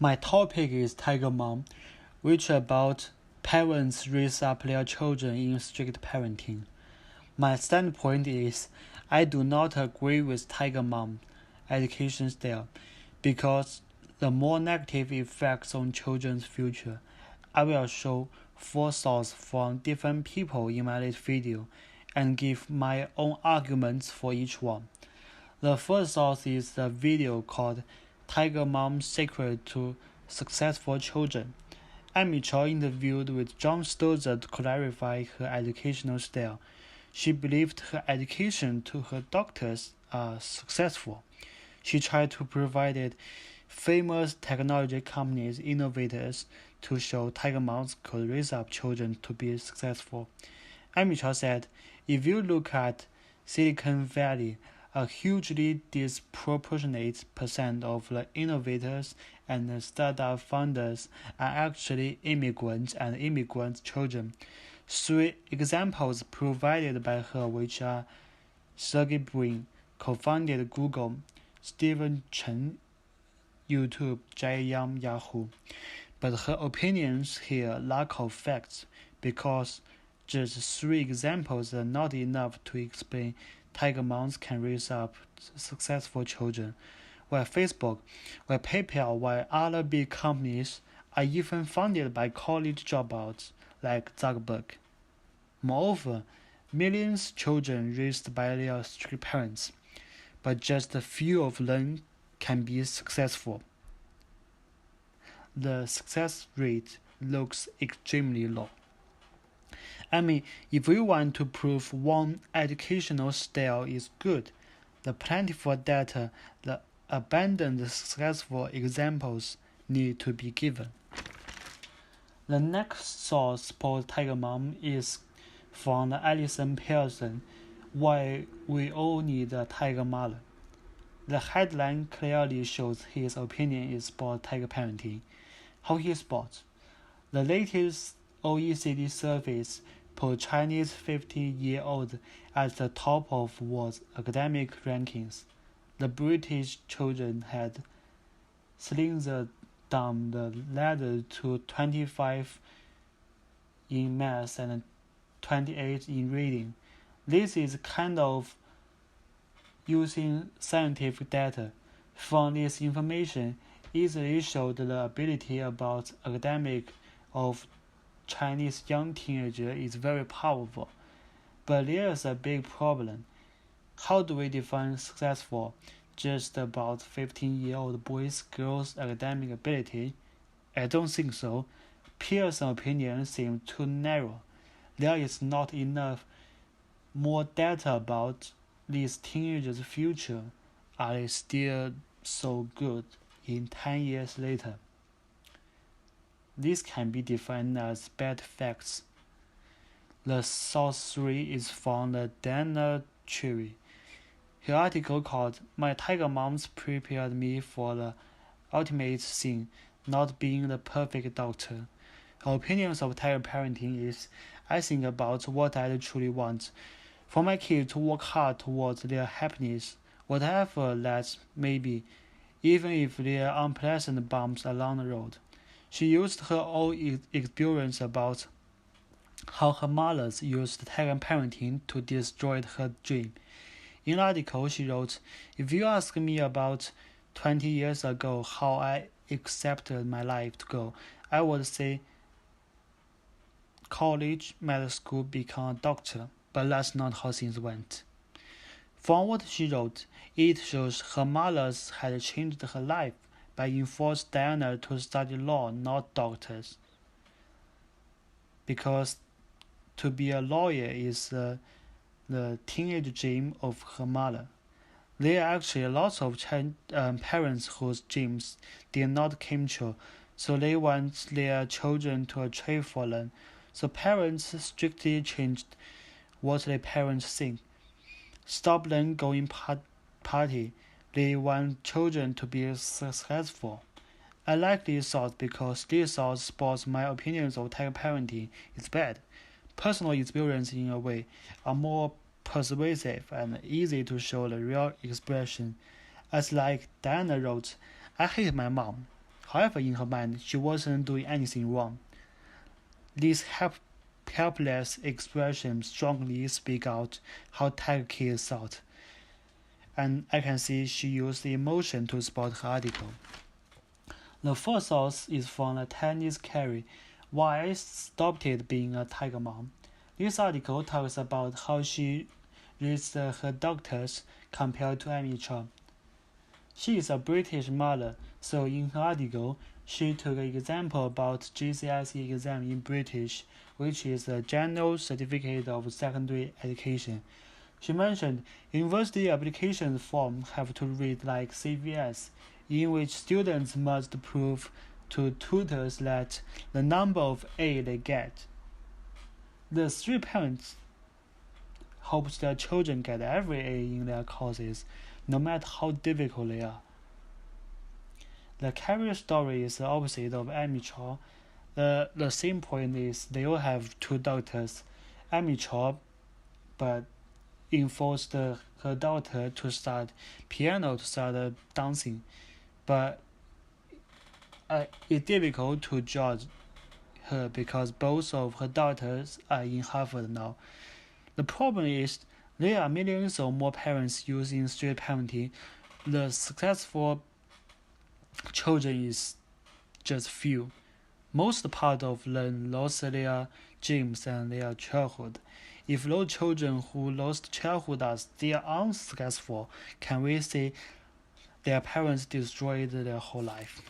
My topic is Tiger Mom, which about parents raise up their children in strict parenting. My standpoint is I do not agree with Tiger Mom education style because the more negative effects on children's future. I will show 4 sources from different people in my latest video and give my own arguments for each one. The first source is the video called Tiger Mom's Secret to Successful Children. Amy Chow interviewed with John Stozer to clarify her educational style. She believed her education to her doctors are successful. She tried to provide famous technology companies innovators to show Tiger Moms could raise up children to be successful. Amy Chow said, if you look at Silicon Valley, a hugely disproportionate percent of the innovators and the startup founders are actually immigrants and immigrant children. 3 examples provided by her, which are Sergey Brin, co-founded Google, Stephen Chen, YouTube, Jay Yang, Yahoo. But her opinions here lack of facts because just 3 examples are not enough to explain Tiger Moms can raise up successful children, while Facebook, while PayPal, while other big companies are even funded by college dropouts like Zuckerberg. Moreover, millions of children raised by their strict parents, but just a few of them can be successful. The success rate looks extremely low. I mean, if we want to prove one educational style is good, the plentiful data, the abundant successful examples need to be given. The next source for Tiger Mom is from Alison Pearson, Why We All Need a Tiger Mother. The headline clearly shows his opinion is about tiger parenting. How he spots. The latest OECD surveys put Chinese 50-year-olds at the top of world's academic rankings. The British children had slithered down the ladder to 25 in math and 28 in reading. This is kind of using scientific data. From this information, easily showed the ability about academic of Chinese young teenager is very powerful. But there's a big problem. How do we define successful? Just about 15-year-old boys, girls' academic ability? I don't think so. Pearson's opinion seems too narrow. There is not enough more data about these teenagers' future. Are they still so good in 10 years later? This can be defined as bad facts. The source 3 is from the Dana Cherry. Her article called My Tiger Moms Prepared Me for the Ultimate Sin, Not Being the Perfect Doctor. Her opinions of tiger parenting is, I think about what I truly want. For my kids to work hard towards their happiness, whatever that may be, even if there are unpleasant bumps along the road. She used her own experience about how her mothers used tiger parenting to destroy her dream. In the article, she wrote, if you ask me about 20 years ago how I accepted my life to go, I would say college, medical school, become a doctor, but that's not how things went. From what she wrote, it shows her mothers had changed her life by enforcing Diana to study law, not doctors. Because to be a lawyer is the teenage dream of her mother. There are actually lots of parents whose dreams did not come true, so they want their children to achieve for them. So parents strictly changed what their parents think. Stop them going party. They want children to be successful. I like this thought because this thought supports my opinions of tiger parenting is bad. Personal experience in a way are more persuasive and easy to show the real expression. As like Diana wrote, I hate my mom. However, in her mind, she wasn't doing anything wrong. This helpless expression strongly speak out how Tiger Kid thought, and I can see she used emotion to support her article. The first source is from the tennis Carrie, Why I Stopped Being a Tiger Mom. This article talks about how she raised her daughters compared to Amy Cho. She is a British mother, so in her article, she took an example about GCSE exam in British, which is the General Certificate of Secondary Education. She mentioned university application forms have to read like CVS, in which students must prove to tutors that the number of A they get. The three parents hope their children get every A in their courses, no matter how difficult they are. The carrier story is the opposite of amateur. The same point is they all have two daughters, amateur, but enforced her daughter to start piano, to start dancing, but it's difficult to judge her because both of her daughters are in Harvard now. The problem is there are millions or more parents using strict parenting. The successful children is just few. Most part of them lost their dreams and their childhood. If those children who lost childhood are still unsuccessful, can we say their parents destroyed their whole life?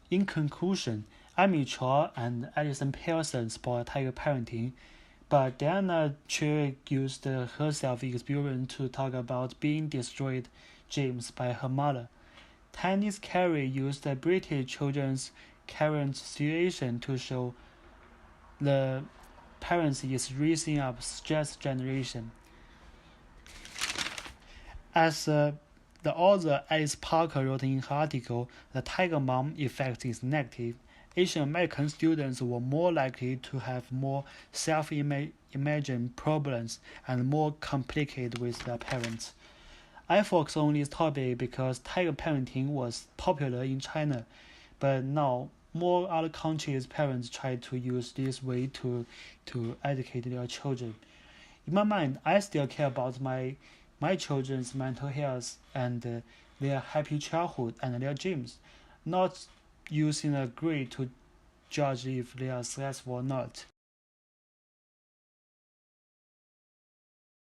In conclusion, Amy Cho and Alison Pearson support tiger parenting, but Diana Cherry used her self-experience to talk about being destroyed dreams by her mother. Tennis Carey used the British children's current situation to show the parents is raising up stressed generation. As the author Alice Parker wrote in her article, the tiger mom effect is negative. Asian American students were more likely to have more self-imagined problems and more complicated with their parents. I focus on this topic because tiger parenting was popular in China, but now more other countries' parents try to use this way to educate their children. In my mind, I still care about my children's mental health and their happy childhood and their dreams, not using a grade to judge if they are successful or not.